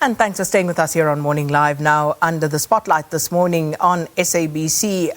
And thanks for staying with us here on Morning Live. Now, under the spotlight this morning on SABC,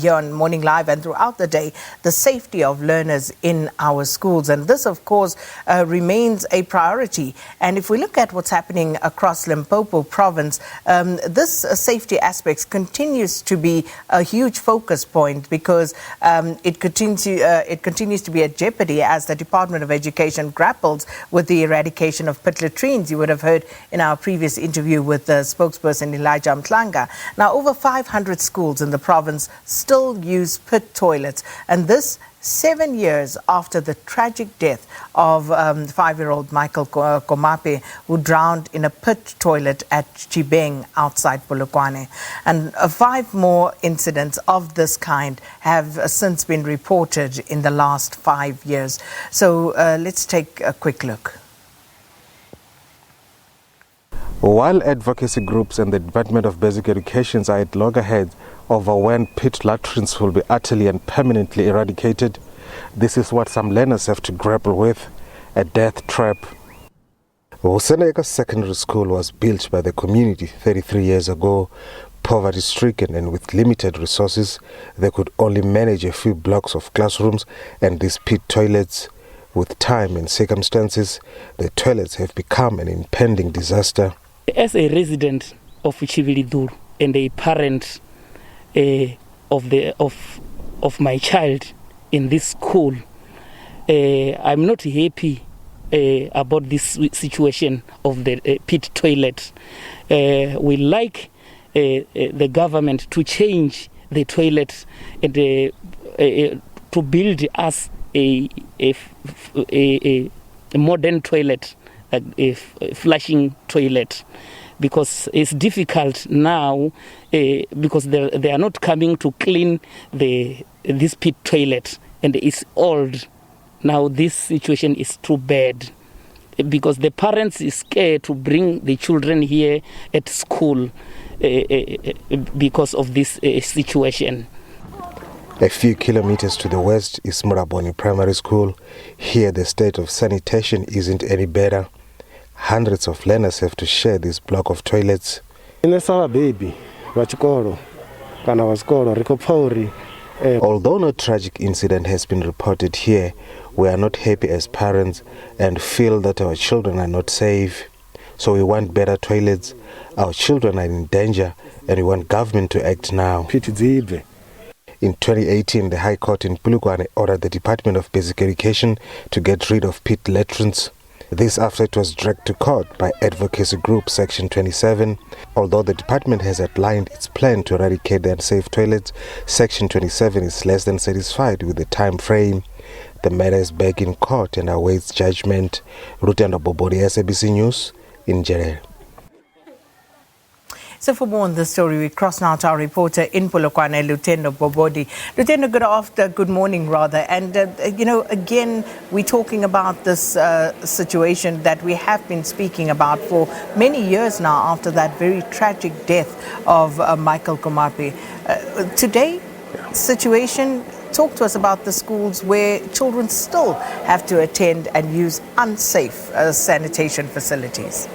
here on Morning Live and throughout the day, the safety of learners in our schools. And this, of course, remains a priority. And if we look at what's happening across Limpopo province, this safety aspect continues to be a huge focus point because it continues to be at jeopardy as the Department of Education grapples with the eradication of pit latrines. You would have heard in our previous interview with the spokesperson Elijah Mtlanga. Now, over 500 schools in the province still use pit toilets, and this 7 years after the tragic death of 5-year-old Michael Komape, who drowned in a pit toilet at Chibeng outside Polokwane. And 5 more incidents of this kind have since been reported in the last 5 years. So let's take a quick look. While advocacy groups and the Department of Basic Education are at loggerheads over when pit latrines will be utterly and permanently eradicated, this is what some learners have to grapple with: a death trap. Woseneka Secondary School was built by the community 33 years ago. Poverty-stricken and with limited resources, they could only manage a few blocks of classrooms and these pit toilets. With time and circumstances, the toilets have become an impending disaster. As a resident of Chibeng and a parent of my child in this school, I'm not happy about this situation of the pit toilet. We like the government to change the toilet and to build us a modern toilet, a flushing toilet, because it's difficult now because they are not coming to clean this pit toilet, and it's old. Now this situation is too bad because the parents is scared to bring the children here at school because of this situation. A few kilometers to the west is Muraboni Primary School. Here the state of sanitation isn't any better. Hundreds of learners have to share this block of toilets. Although no tragic incident has been reported here, we are not happy as parents and feel that our children are not safe. So we want better toilets. Our children are in danger and we want government to act now. In 2018, the High Court in Polokwane ordered the Department of Basic Education to get rid of pit latrines. This after it was dragged to court by advocacy group Section 27. Although the department has outlined its plan to eradicate the unsafe toilets, Section 27 is less than satisfied with the time frame. The matter is back in court and awaits judgment. Lutendo Bobodi, SABC News, in Jerry. So for more on this story, we cross now to our reporter in Polokwane, Lutendo Bobodi. Lutendo, good morning rather. And, again, we're talking about this situation that we have been speaking about for many years now after that very tragic death of Michael Komape. Today, situation, talk to us about the schools where children still have to attend and use unsafe sanitation facilities.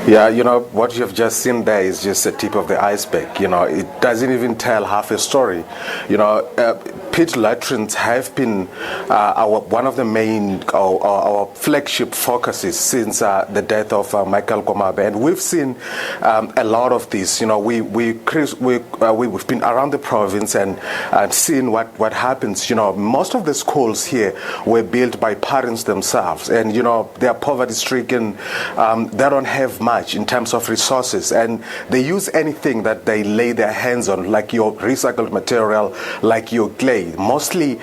Yeah, what you've just seen there is just the tip of the iceberg. It doesn't even tell half a story. Pit latrines have been one of the main, our flagship focuses since the death of Michael Komape, and we've seen a lot of this. We've been around the province and seen what happens. Most of the schools here were built by parents themselves, and they are poverty-stricken. They don't have much in terms of resources, and they use anything that they lay their hands on, like your recycled material, like your clay. Mostly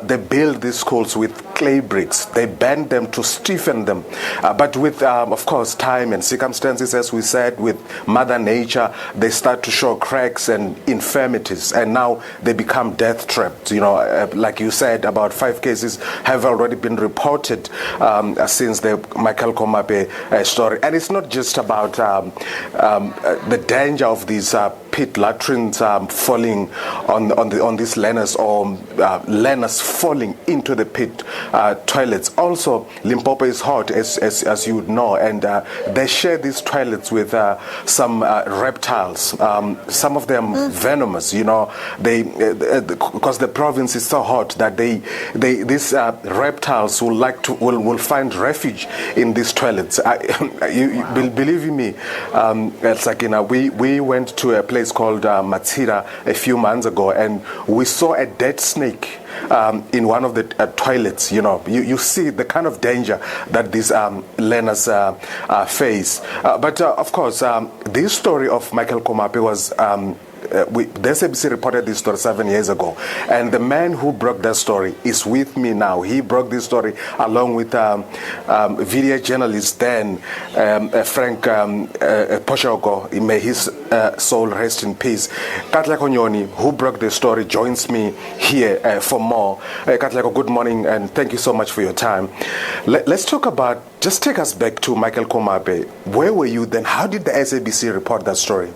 they build these schools with clay bricks. They bend them to stiffen them. But with, of course, time and circumstances, as we said, with Mother Nature, they start to show cracks and infirmities. And now they become death trapped. Like you said, about 5 cases have already been reported since the Michael Komape story. And it's not just about the danger of these pit latrines falling on these learners, or learners falling into the pit toilets. Also, Limpopo is hot, as you would know, and they share these toilets with some reptiles. Some of them venomous. You know, because the province is so hot that these reptiles will find refuge in these toilets. Believe me, it's like, we went to a place called Matsira a few months ago, and we saw a dead snake in one of the toilets. You see the kind of danger that these learners face. But of course, this story of Michael Komape was the SABC reported this story 7 years ago, and the man who broke that story is with me now. He broke this story along with video journalist then, Frank Poshoko, may his soul rest in peace. Katleko Nyoni, who broke the story, joins me here for more. Katleko, good morning, and thank you so much for your time. Let's talk about, just take us back to Michael Komape. Where were you then? How did the SABC report that story?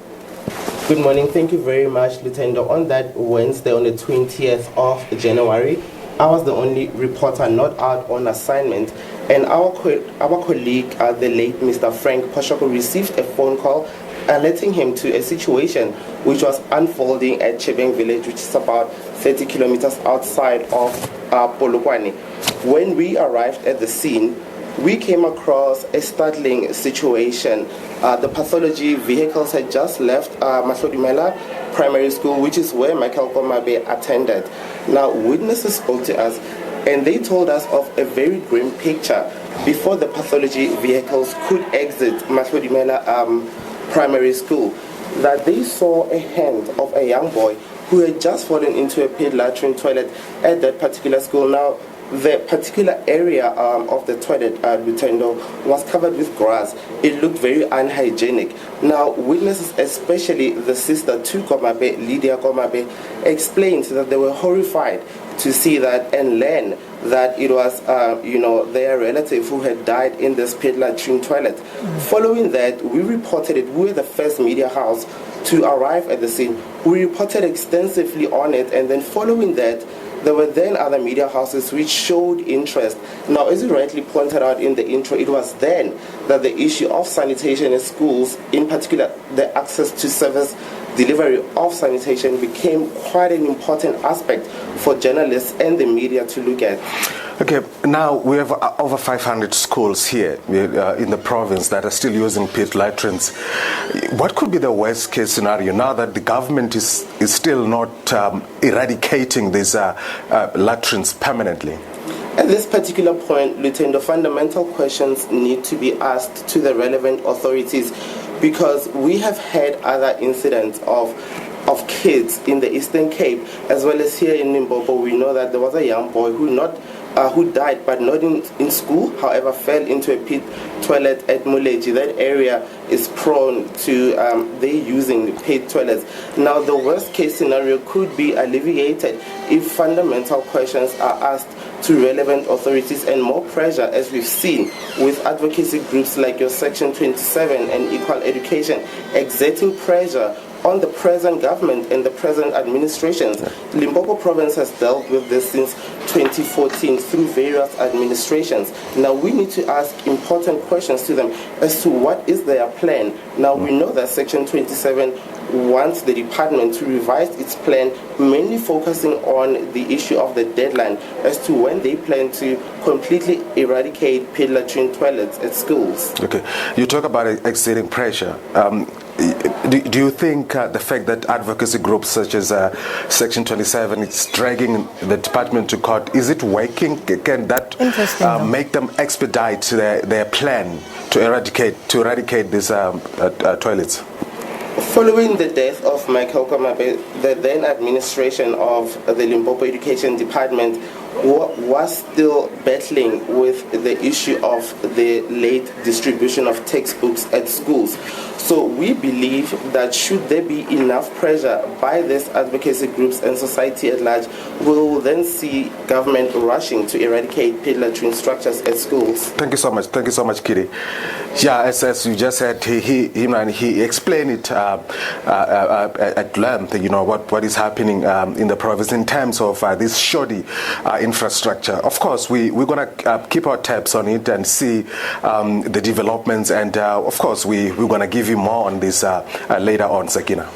Good morning. Thank you very much, Lutendo. On that Wednesday, on the 20th of January, I was the only reporter not out on assignment, and our colleague, the late Mr. Frank Poshoko, received a phone call alerting him to a situation which was unfolding at Chibeng village, which is about 30 kilometers outside of Polokwane. When we arrived at the scene, we came across a startling situation. The pathology vehicles had just left Mahlodimela Primary School, which is where Michael Komape attended. Now, witnesses spoke to us, and they told us of a very grim picture before the pathology vehicles could exit Mahlodimela Primary School, that they saw a hand of a young boy who had just fallen into a pit latrine toilet at that particular school. Now, the particular area of the toilet, Lutendo, was covered with grass. It looked very unhygienic. Now, witnesses, especially the sister to Komape, Lydia Komape, explained that they were horrified to see that and learn that it was, their relative who had died in this pit latrine toilet. Following that, we reported it. We were the first media house to arrive at the scene. We reported extensively on it, and then following that, there were then other media houses which showed interest. Now, as you rightly pointed out in the intro, it was then that the issue of sanitation in schools, in particular the access to service delivery of sanitation, became quite an important aspect for journalists and the media to look at. Okay, now we have over 500 schools here in the province that are still using pit latrines. What could be the worst case scenario now that the government is still not eradicating these latrines permanently? At this particular point, Lutendo, fundamental questions need to be asked to the relevant authorities, because we have had other incidents of kids in the Eastern Cape, as well as here in Limpopo. We know that there was a young boy who died, but not in school, however, fell into a pit toilet at Muleji. That area is prone to they using pit toilets. Now, the worst case scenario could be alleviated if fundamental questions are asked to relevant authorities, and more pressure, as we've seen with advocacy groups like your Section 27 and Equal Education, exerting pressure on the present government and the present administrations. Limpopo province has dealt with this since 2014 through various administrations. Now, we need to ask important questions to them as to what is their plan. Now, we know that Section 27 wants the department to revise its plan, mainly focusing on the issue of the deadline as to when they plan to completely eradicate pit latrine toilets at schools. Okay, you talk about exerting pressure. Do you think the fact that advocacy groups such as Section 27 is dragging the department to court, is it working? Can that make them expedite their plan to eradicate these toilets? Following the death of Michael Komape, the then administration of the Limpopo Education Department was still battling with the issue of the late distribution of textbooks at schools. So we believe that should there be enough pressure by these advocacy groups and society at large, we will then see government rushing to eradicate pit latrine structures at schools. Thank you so much, Kitty. Yeah, as you just said, he explained it at length. You know what is happening in the province in terms of this shoddy infrastructure. Of course, we're gonna keep our tabs on it and see the developments, and of course we're gonna give you more on this later on, Sakina.